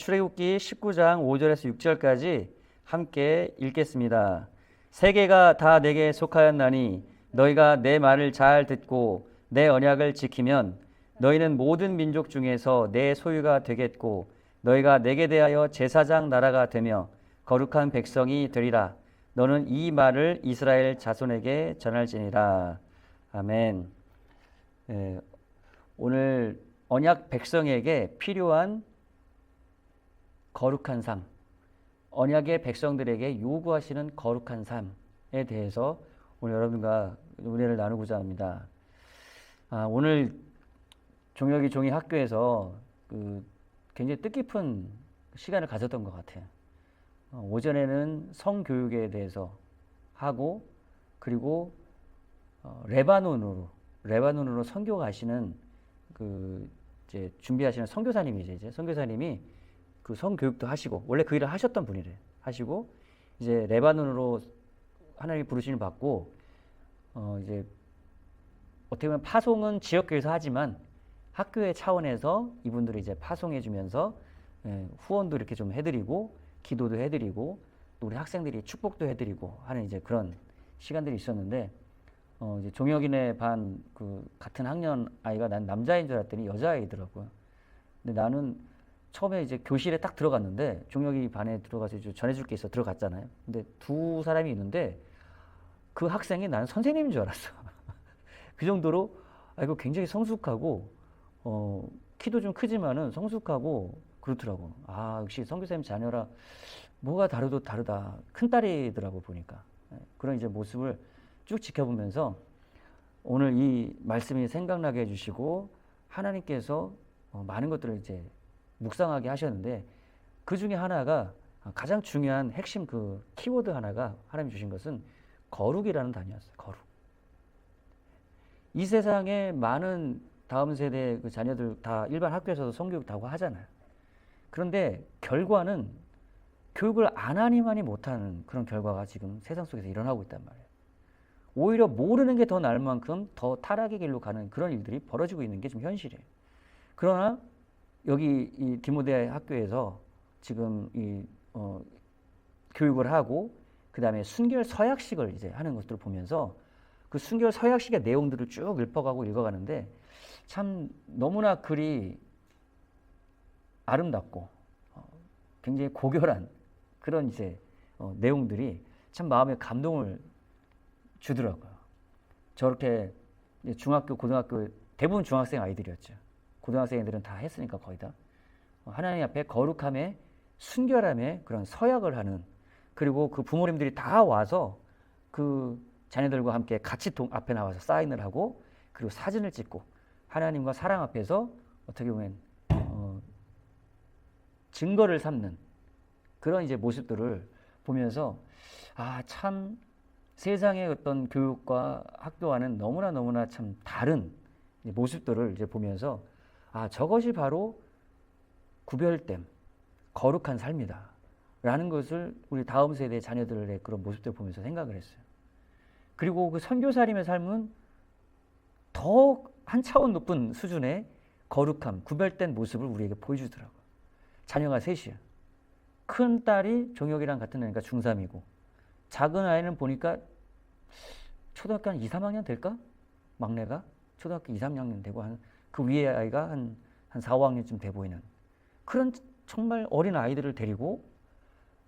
출애굽기 19장 5절에서 6절까지 함께 읽겠습니다. 세계가 다 내게 속하였나니 너희가 내 말을 잘 듣고 내 언약을 지키면 너희는 모든 민족 중에서 내 소유가 되겠고 너희가 내게 대하여 제사장 나라가 되며 거룩한 백성이 되리라. 너는 이 말을 이스라엘 자손에게 전할지니라. 아멘. 오늘 언약 백성에게 필요한 거룩한 삶, 언약의 백성들에게 요구하시는 거룩한 삶에 대해서 오늘 여러분과 은혜를 나누고자 합니다. 오늘 종혁이 종이 학교에서 굉장히 뜻깊은 시간을 가졌던 것 같아요. 오전에는 성교육에 대해서 하고, 그리고 레바논으로 선교 가시는 이제 준비하시는 선교사님이죠. 이제 선교사님이 그 성교육도 하시고, 원래 그 일을 하셨던 분이래요. 하시고 이제 레바논으로 하나님이 부르심을 받고, 이제 어떻게 보면 파송은 지역교회에서 하지만 학교의 차원에서 이분들이 이제 파송해주면서 후원도 이렇게 좀 해드리고, 기도도 해드리고, 또 우리 학생들이 축복도 해드리고 하는 이제 그런 시간들이 있었는데, 이제 종혁이네 반 같은 학년 아이가 난 남자인 줄 알았더니 여자아이더라고요. 근데 나는 처음에 이제 교실에 딱 들어갔는데, 종혁이 반에 들어가서 전해줄 게 있어 들어갔잖아요. 근데 두 사람이 있는데 그 학생이 나는 선생님인 줄 알았어. 그 정도로 이거 굉장히 성숙하고, 키도 좀 크지만은 성숙하고 그렇더라고. 역시 선교사님 자녀라 뭐가 다르다. 큰딸이더라고 보니까. 그런 이제 모습을 쭉 지켜보면서 오늘 이 말씀이 생각나게 해주시고, 하나님께서 많은 것들을 이제 묵상하게 하셨는데, 그 중에 하나가 가장 중요한 핵심 키워드 하나가 하나님이 주신 것은 거룩이라는 단어였어요. 거룩. 이 세상에 많은 다음 세대 자녀들 다 일반 학교에서도 성교육 다 하잖아요. 그런데 결과는 교육을 안 하니만이 못하는 그런 결과가 지금 세상 속에서 일어나고 있단 말이에요. 오히려 모르는 게 더 나을 만큼 더 타락의 길로 가는 그런 일들이 벌어지고 있는 게 지금 현실이에요. 그러나 여기 이 디모데 학교에서 지금 교육을 하고, 그 다음에 순결 서약식을 이제 하는 것들을 보면서 그 순결 서약식의 내용들을 쭉 읽어가는데 참 너무나 글이 아름답고 굉장히 고결한 그런 이제 내용들이 참 마음에 감동을 주더라고요. 저렇게 중학교, 고등학교 대부분 중학생 아이들이었죠. 고등학생 애들은 다 했으니까 거의 다 하나님 앞에 거룩함에 순결함에 그런 서약을 하는, 그리고 그 부모님들이 다 와서 그 자녀들과 함께 같이 앞에 나와서 사인을 하고, 그리고 사진을 찍고 하나님과 사랑 앞에서 어떻게 보면 증거를 삼는 그런 이제 모습들을 보면서 참 세상의 어떤 교육과 학교와는 너무나 참 다른 모습들을 이제 보면서 저것이 바로 구별됨, 거룩한 삶이다 라는 것을 우리 다음 세대의 자녀들의 그런 모습들을 보면서 생각을 했어요. 그리고 그 선교사님의 삶은 더 한 차원 높은 수준의 거룩함, 구별된 모습을 우리에게 보여주더라고요. 자녀가 셋이에요. 큰 딸이 종혁이랑 같은 애니까 중3이고, 작은 아이는 보니까 초등학교 한 2, 3학년 될까? 막내가 초등학교 2, 3학년 되고, 그 위에 아이가 한 4, 5학년쯤 돼 보이는 그런 정말 어린 아이들을 데리고,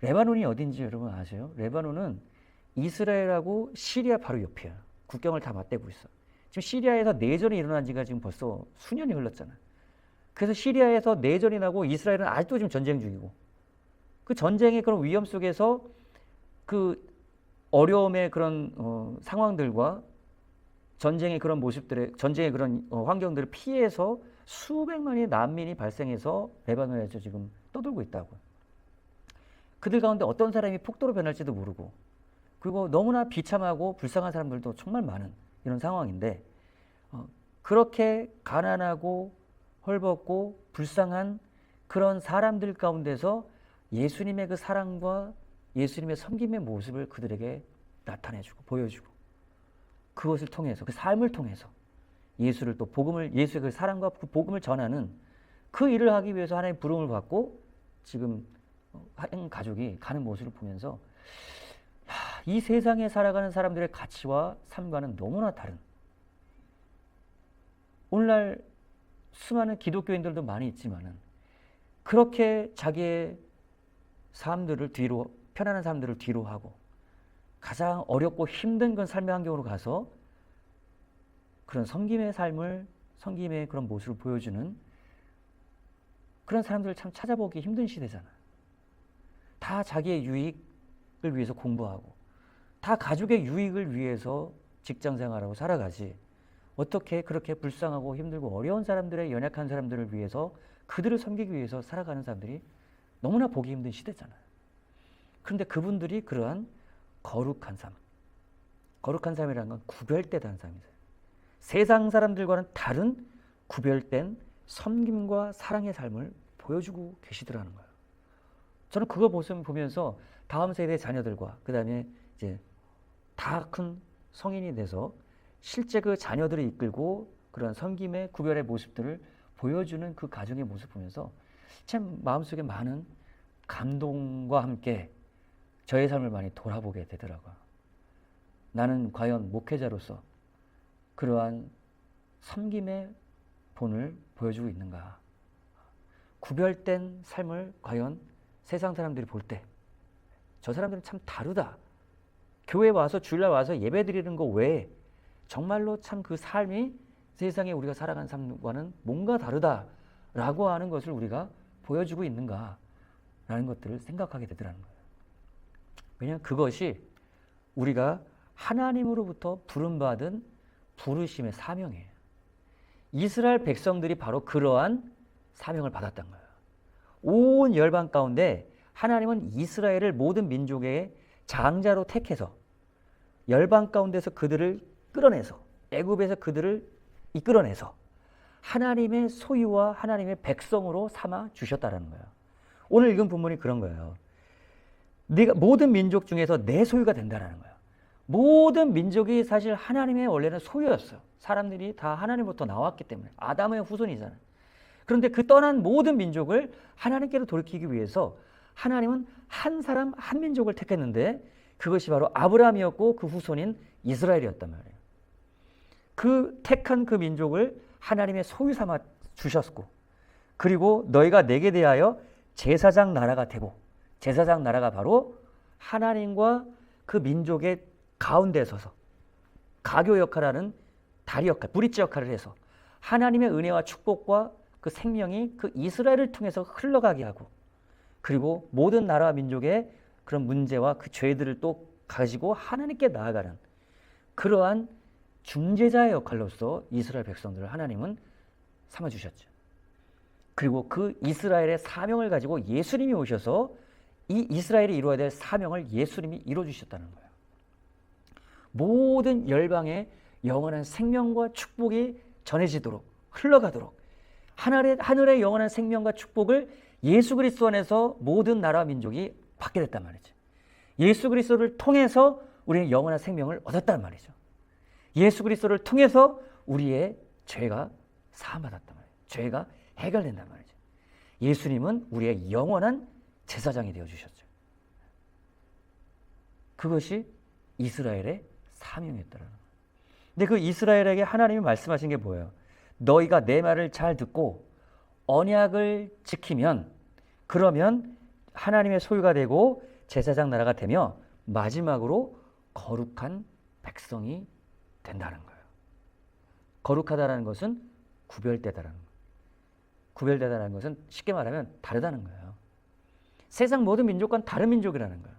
레바논이 어딘지 여러분 아세요? 레바논은 이스라엘하고 시리아 바로 옆이에요. 국경을 다 맞대고 있어. 지금 시리아에서 내전이 일어난 지가 지금 벌써 수년이 흘렀잖아요. 그래서 시리아에서 내전이 나고 이스라엘은 아직도 지금 전쟁 중이고, 그 전쟁의 그런 위험 속에서 그 어려움의 그런 상황들과 전쟁의 그런 모습들의 전쟁의 그런 환경들을 피해서 수백만의 난민이 발생해서 레바논에서 지금 떠돌고 있다고요. 그들 가운데 어떤 사람이 폭도로 변할지도 모르고, 그리고 너무나 비참하고 불쌍한 사람들도 정말 많은 이런 상황인데, 그렇게 가난하고 헐벗고 불쌍한 그런 사람들 가운데서 예수님의 그 사랑과 예수님의 섬김의 모습을 그들에게 나타내주고 보여주고, 그것을 통해서 그 삶을 통해서 예수를 또 예수의 그 사랑과 그 복음을 전하는 그 일을 하기 위해서 하나님 부름을 받고 지금 한 가족이 가는 모습을 보면서 이 세상에 살아가는 사람들의 가치와 삶과는 너무나 다른, 오늘날 수많은 기독교인들도 많이 있지만은 그렇게 자기의 삶들을 뒤로, 편안한 삶들을 뒤로 하고 가장 어렵고 힘든 건 삶의 환경으로 가서 그런 섬김의 삶을, 섬김의 그런 모습을 보여주는 그런 사람들을 참 찾아보기 힘든 시대잖아요. 다 자기의 유익을 위해서 공부하고 다 가족의 유익을 위해서 직장 생활하고 살아가지, 어떻게 그렇게 불쌍하고 힘들고 어려운 사람들의, 연약한 사람들을 위해서 그들을 섬기기 위해서 살아가는 사람들이 너무나 보기 힘든 시대잖아요. 그런데 그분들이 그러한 거룩한 삶, 거룩한 삶이라는 건 구별되다는 삶이죠. 세상 사람들과는 다른 구별된 섬김과 사랑의 삶을 보여주고 계시더라는 거예요. 저는 그거 보면서 다음 세대 자녀들과 그 다음에 이제 다 큰 성인이 돼서 실제 그 자녀들을 이끌고 그런 섬김의 구별의 모습들을 보여주는 그 가정의 모습 보면서 참 마음속에 많은 감동과 함께 저의 삶을 많이 돌아보게 되더라고요. 나는 과연 목회자로서 그러한 섬김의 본을 보여주고 있는가? 구별된 삶을 과연 세상 사람들이 볼 때 저 사람들은 참 다르다. 교회 와서 주일날 와서 예배 드리는 거 외에 정말로 참 그 삶이 세상에 우리가 살아가는 삶과는 뭔가 다르다라고 하는 것을 우리가 보여주고 있는가라는 것들을 생각하게 되더라는 거예요. 왜냐하면 그것이 우리가 하나님으로부터 부름받은 부르심의 사명이에요. 이스라엘 백성들이 바로 그러한 사명을 받았던 거예요. 온 열방 가운데 하나님은 이스라엘을 모든 민족의 장자로 택해서 열방 가운데서 그들을 끌어내서, 애굽에서 그들을 이끌어내서 하나님의 소유와 하나님의 백성으로 삼아 주셨다는 거예요. 오늘 읽은 본문이 그런 거예요. 네가 모든 민족 중에서 내 소유가 된다는 거예요. 모든 민족이 사실 하나님의 원래는 소유였어요. 사람들이 다 하나님부터 나왔기 때문에 아담의 후손이잖아요. 그런데 그 떠난 모든 민족을 하나님께로 돌이키기 위해서 하나님은 한 사람 한 민족을 택했는데 그것이 바로 아브라함이었고 그 후손인 이스라엘이었단 말이에요. 그 택한 그 민족을 하나님의 소유 삼아 주셨고, 그리고 너희가 내게 대하여 제사장 나라가 되고, 제사장 나라가 바로 하나님과 그 민족의 가운데 서서 가교 역할하는 다리 역할, 브릿지 역할을 해서 하나님의 은혜와 축복과 그 생명이 그 이스라엘을 통해서 흘러가게 하고, 그리고 모든 나라와 민족의 그런 문제와 그 죄들을 또 가지고 하나님께 나아가는 그러한 중재자의 역할로서 이스라엘 백성들을 하나님은 삼아주셨죠. 그리고 그 이스라엘의 사명을 가지고 예수님이 오셔서 이 이스라엘이 이루어야 될 사명을 예수님이 이루어주셨다는 거예요. 모든 열방에 영원한 생명과 축복이 전해지도록, 흘러가도록 하늘의 영원한 생명과 축복을 예수 그리스도 안에서 모든 나라와 민족이 받게 됐단 말이죠. 예수 그리스도를 통해서 우리는 영원한 생명을 얻었단 말이죠. 예수 그리스도를 통해서 우리의 죄가 사함받았단 말이에요. 죄가 해결된단 말이죠. 예수님은 우리의 영원한 제사장이 되어주셨죠. 그것이 이스라엘의 사명이었더라는 거예요. 근데 그 이스라엘에게 하나님이 말씀하신 게 뭐예요? 너희가 내 말을 잘 듣고 언약을 지키면, 그러면 하나님의 소유가 되고 제사장 나라가 되며 마지막으로 거룩한 백성이 된다는 거예요. 거룩하다는 것은 구별되다라는 거예요. 구별되다는 것은 쉽게 말하면 다르다는 거예요. 세상 모든 민족과는 다른 민족이라는 거예요.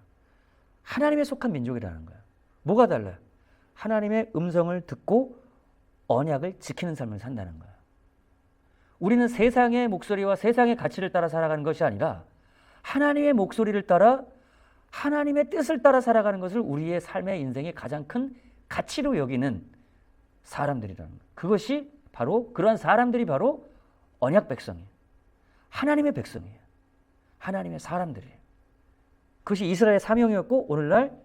하나님에 속한 민족이라는 거예요. 뭐가 달라요? 하나님의 음성을 듣고 언약을 지키는 삶을 산다는 거예요. 우리는 세상의 목소리와 세상의 가치를 따라 살아가는 것이 아니라 하나님의 목소리를 따라 하나님의 뜻을 따라 살아가는 것을 우리의 삶의 인생의 가장 큰 가치로 여기는 사람들이라는 거예요. 그것이 바로, 그러한 사람들이 바로 언약 백성이에요. 하나님의 백성이에요. 하나님의 사람들이에요. 그것이 이스라엘의 사명이었고 오늘날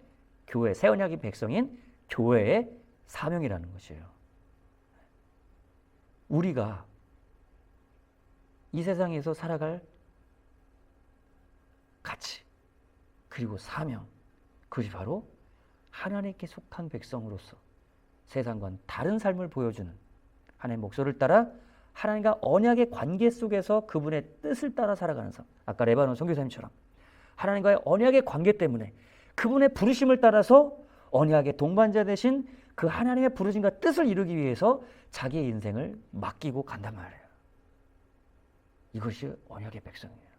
교회, 새 언약의 백성인 교회의 사명이라는 것이에요. 우리가 이 세상에서 살아갈 가치, 그리고 사명, 그것이 바로 하나님께 속한 백성으로서 세상과는 다른 삶을 보여주는 하나님의 목소리를 따라 하나님과 언약의 관계 속에서 그분의 뜻을 따라 살아가는 삶. 아까 레바논 선교사님처럼 하나님과의 언약의 관계 때문에 그분의 부르심을 따라서 언약의 동반자 되신 그 하나님의 부르심과 뜻을 이루기 위해서 자기의 인생을 맡기고 간단 말이에요. 이것이 언약의 백성이에요.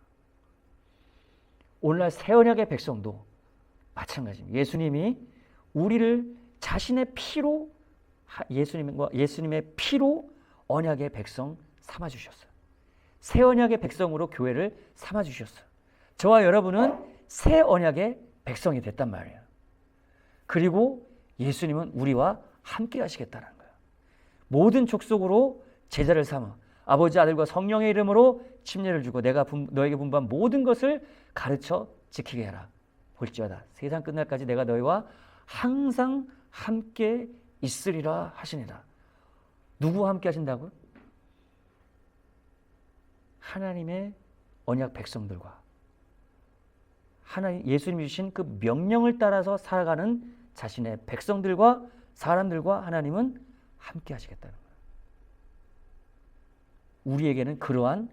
오늘날 새 언약의 백성도 마찬가지입니다. 예수님이 우리를 자신의 피로 예수님의 피로 언약의 백성 삼아 주셨어요. 새 언약의 백성으로 교회를 삼아 주셨어요. 저와 여러분은 새 언약의 백성이 됐단 말이에요. 그리고 예수님은 우리와 함께 하시겠다는 거예요. 모든 족속으로 제자를 삼아 아버지, 아들과 성령의 이름으로 침례를 주고 내가 너에게 분부한 모든 것을 가르쳐 지키게 해라. 볼지어다 세상 끝날까지 내가 너희와 항상 함께 있으리라 하시니라. 누구와 함께 하신다고요? 하나님의 언약 백성들과 하나님 예수님이 주신 그 명령을 따라서 살아가는 자신의 백성들과 사람들과 하나님은 함께 하시겠다는 거예요. 우리에게는 그러한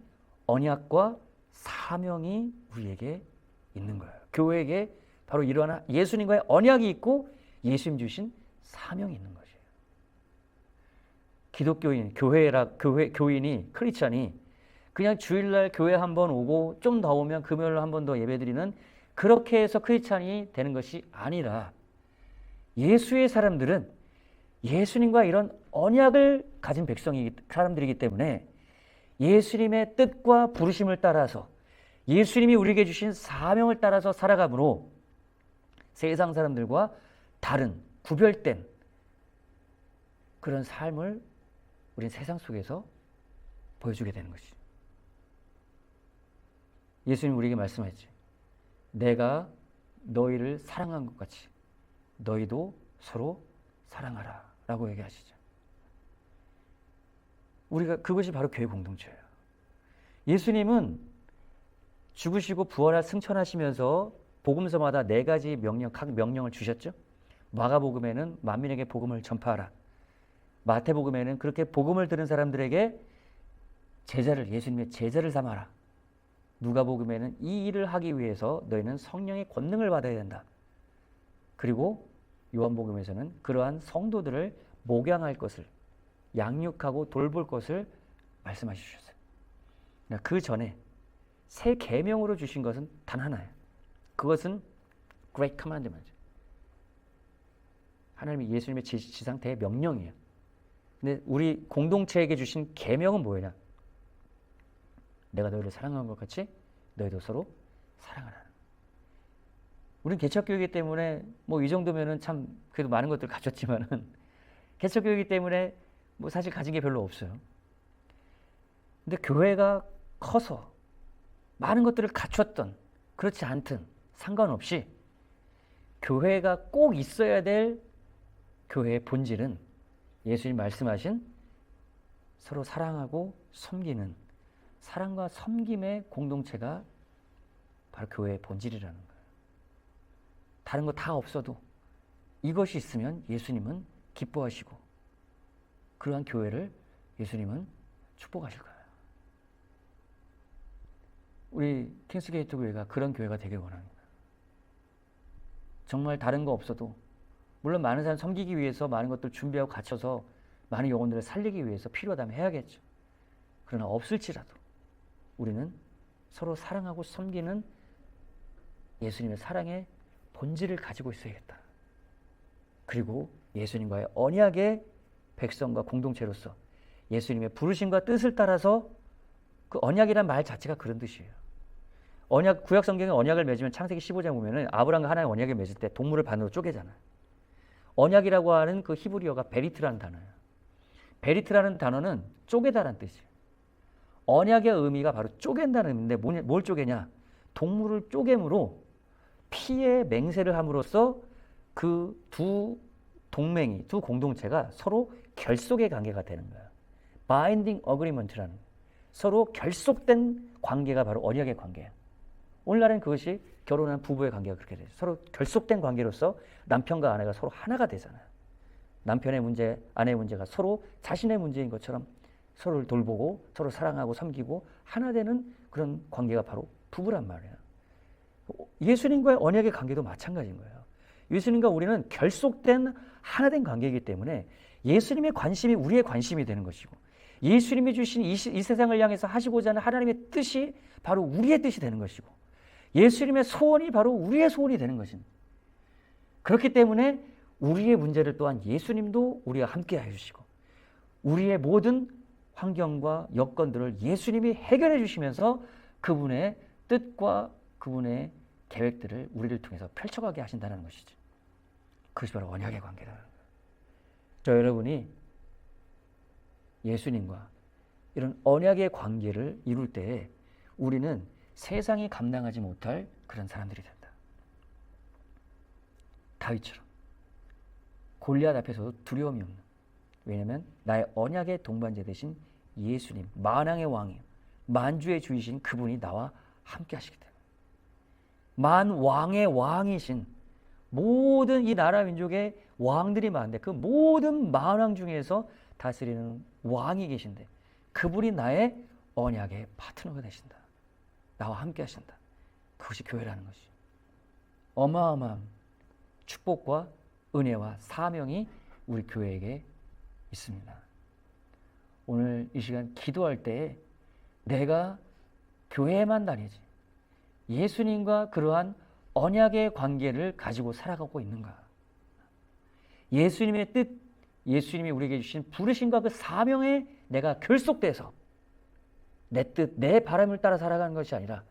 언약과 사명이 우리에게 있는 거예요. 교회에게 바로 이러한 예수님과의 언약이 있고 예수님 주신 사명이 있는 것이에요. 기독교인, 교인이, 크리스찬이 그냥 주일날 교회 한번 오고 좀 더 오면 금요일로 한 번 더 예배드리는 그렇게 해서 크리스찬이 되는 것이 아니라 예수의 사람들은 예수님과 이런 언약을 가진 사람들이기 때문에 예수님의 뜻과 부르심을 따라서 예수님이 우리에게 주신 사명을 따라서 살아가므로 세상 사람들과 다른 구별된 그런 삶을 우리는 세상 속에서 보여주게 되는 것이죠. 예수님 우리에게 말씀하셨지. 내가 너희를 사랑한 것 같이 너희도 서로 사랑하라 라고 얘기하시죠. 그것이 바로 교회 공동체예요. 예수님은 죽으시고 부활하 승천하시면서 복음서마다 4가지 각 명령을 주셨죠. 마가복음에는 만민에게 복음을 전파하라. 마태복음에는 그렇게 복음을 들은 사람들에게 예수님의 제자를 삼아라. 누가복음에는 이 일을 하기 위해서 너희는 성령의 권능을 받아야 된다. 그리고 요한복음에서는 그러한 성도들을 목양할 것을, 양육하고 돌볼 것을 말씀하셔 주셨어요. 그 전에 새 계명으로 주신 것은 단 하나예요. 그것은 Great Commandment. 하나님이 예수님의 지상 대명령이에요. 근데 우리 공동체에게 주신 계명은 뭐냐? 내가 너희를 사랑한 것 같이 너희도 서로 사랑하라. 우리는 개척교회이기 때문에 뭐 이 정도면은 참 그래도 많은 것들을 가졌지만은 개척교회이기 때문에 뭐 사실 가진 게 별로 없어요. 근데 교회가 커서 많은 것들을 갖췄던 그렇지 않든 상관없이 교회가 꼭 있어야 될 교회의 본질은 예수님 말씀하신 서로 사랑하고 섬기는 사랑과 섬김의 공동체가 바로 교회의 본질이라는 거예요. 다른 거 다 없어도 이것이 있으면 예수님은 기뻐하시고 그러한 교회를 예수님은 축복하실 거예요. 우리 킹스게이트 교회가 그런 교회가 되길 원합니다. 정말 다른 거 없어도 물론 많은 사람 섬기기 위해서 많은 것들 준비하고 갖춰서 많은 영혼들을 살리기 위해서 필요하다면 해야겠죠. 그러나 없을지라도 우리는 서로 사랑하고 섬기는 예수님의 사랑의 본질을 가지고 있어야겠다. 그리고 예수님과의 언약의 백성과 공동체로서 예수님의 부르심과 뜻을 따라서 그 언약이란 말 자체가 그런 뜻이에요. 구약 성경에 언약을 맺으면 창세기 15장 보면은 아브라함과 하나님 언약을 맺을 때 동물을 반으로 쪼개잖아요. 언약이라고 하는 그 히브리어가 베리트라는 단어예요. 베리트라는 단어는 쪼개다라는 뜻이에요. 언약의 의미가 바로 쪼갠다는 의미인데 뭘 쪼개냐? 동물을 쪼개므로 피의 맹세를 함으로써 그 두 공동체가 서로 결속의 관계가 되는 거예요. Binding Agreement라는 서로 결속된 관계가 바로 언약의 관계예요. 오늘날은 그것이 결혼한 부부의 관계가 그렇게 되죠. 서로 결속된 관계로서 남편과 아내가 서로 하나가 되잖아요. 남편의 문제, 아내의 문제가 서로 자신의 문제인 것처럼 서로를 돌보고 서로 사랑하고 섬기고 하나 되는 그런 관계가 바로 부부란 말이에요. 예수님과의 언약의 관계도 마찬가지인 거예요. 예수님과 우리는 결속된 하나된 관계이기 때문에 예수님의 관심이 우리의 관심이 되는 것이고 예수님이 주신 이 세상을 향해서 하시고자 하는 하나님의 뜻이 바로 우리의 뜻이 되는 것이고 예수님의 소원이 바로 우리의 소원이 되는 것입니다. 그렇기 때문에 우리의 문제를 또한 예수님도 우리와 함께 해주시고 우리의 모든 환경과 여건들을 예수님이 해결해 주시면서 그분의 뜻과 그분의 계획들을 우리를 통해서 펼쳐가게 하신다는 것이죠. 그것이 바로 언약의 관계라는 거예요. 저 여러분이 예수님과 이런 언약의 관계를 이룰 때에 우리는 세상이 감당하지 못할 그런 사람들이 된다. 다윗처럼 골리앗 앞에서도 두려움이 없는, 왜냐하면 나의 언약의 동반자 되신 예수님, 만왕의 왕이요 만주의 주이신 그분이 나와 함께 하시기 때문에 만왕의 왕이신 모든 이 나라 민족의 왕들이 많은데 그 모든 만왕 중에서 다스리는 왕이 계신데 그분이 나의 언약의 파트너가 되신다. 나와 함께 하신다. 그것이 교회라는 것이 어마어마한 축복과 은혜와 사명이 우리 교회에게 있습니다. 오늘 이 시간 기도할 때 내가 교회에만 다니지 예수님과 그러한 언약의 관계를 가지고 살아가고 있는가? 예수님의 뜻, 예수님이 우리에게 주신 부르심과 그 사명에 내가 결속돼서 내 뜻, 내 바람을 따라 살아가는 것이 아니라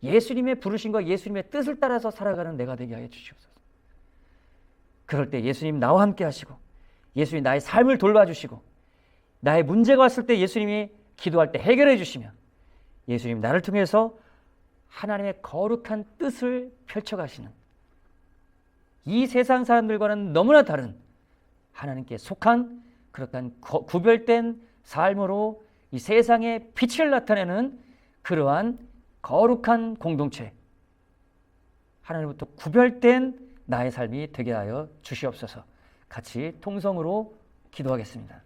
예수님의 부르심과 예수님의 뜻을 따라서 살아가는 내가 되게 하여 주시옵소서. 그럴 때 예수님 나와 함께 하시고 예수님 나의 삶을 돌봐주시고 나의 문제가 왔을 때 예수님이 기도할 때 해결해 주시면 예수님 나를 통해서 하나님의 거룩한 뜻을 펼쳐가시는 이 세상 사람들과는 너무나 다른 하나님께 속한 그렇게 구별된 삶으로 이 세상에 빛을 나타내는 그러한 거룩한 공동체 하나님부터 구별된 나의 삶이 되게 하여 주시옵소서. 같이 통성으로 기도하겠습니다.